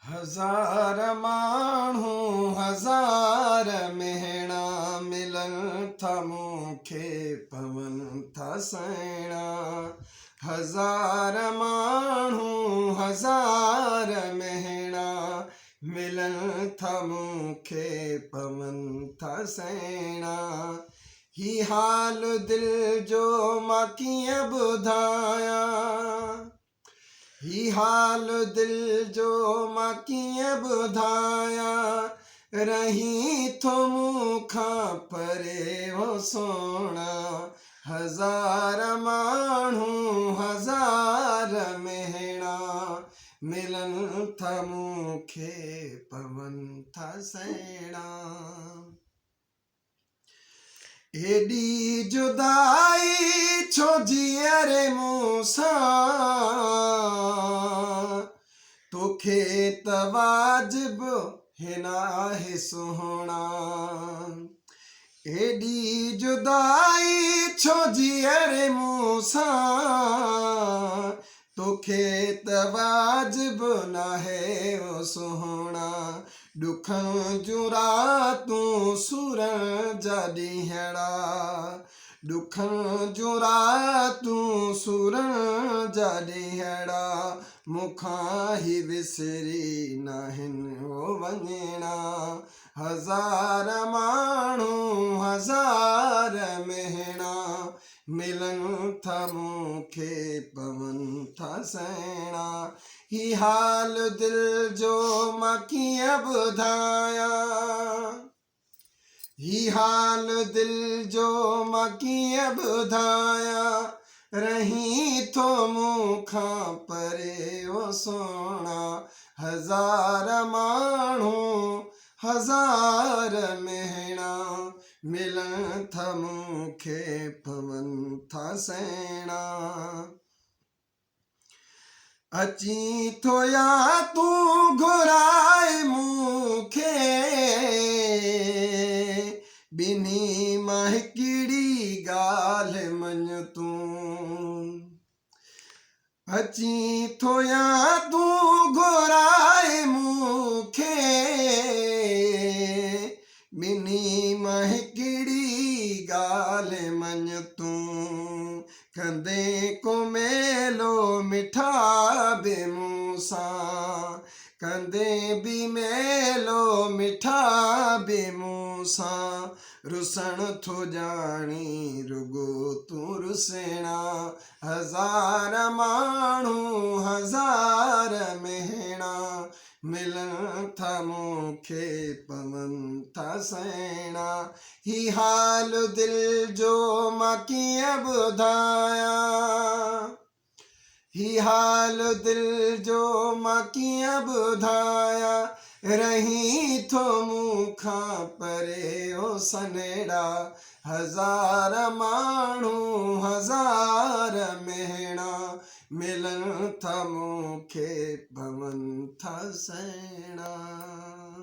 हज़ार माण्हू हज़ार मेहणा मिलन था मूंखे पवन था सहिणा। हज़ार माण्हू हज़ार मेहणा मिलन था मूंखे पवन था सहिणा। ही हाल दिल जो मां कीअं ॿुधायां, ही हाल दिल जो मां कीअं ॿुधायां। रही थो मूंखां परे हो सोणा। हज़ार माण्हू हज़ार मेहणा मिलन था मूंखे पवन था सहिणा। एॾी जुदाई छो जीअरे मूंसां, तोखे त वाजिब हिन आहे सुहिणा। एॾी जुदाई छो जीअरे मूंसां, तोखे त वाजिब नाहे ओ सुहिणा। ॾुखनि जूं रातूं सुरण जा ॾींहड़ा, ॾुखनि जूं रातूं सुरण जा ॾींहड़ा। मूंखां ही विसरी नाहिनि हो वञणा। हज़ार माण्हू हज़ार मेहणा मिलन था मूंखे पवन था सहिणा। ही हाल दिल जो मां कीअं ॿुधायां, ही हाल दिल जो मां कीअं ॿुधायां। रही थो मूंखां परे ओ सोणा। हज़ार माण्हू हज़ार मेहणा मिलन था मूंखे पवन था सहिणा। अची थो या तूं घुराए मूंखे, ॿिन्ही मां हिकिड़ी ॻाल्हि मञ तूं। अची थो या तूं घुराए मूंखे, ॿिन्ही मां हिकिड़ी ॻाल्हि मञ तूं। कंदे को मेलो मिठा बि मूंसां, कंदे बि मेलो मिठा बि मूंसां। रुसण थो ॼाणी रुगो तूं रुसणा। हज़ार माण्हू हज़ार मेहणा मिलन था मूंखे पवन था सहिणा। ही हाल दिल जो मां कीअं ॿुधायां, ही हाल दिल जो मां कीअं ॿुधायां। रही थो मूंखां परे ओ सनेड़ा। हज़ार माण्हू हज़ार मेहणा मिलन था मूंखे पवन था सहिणा।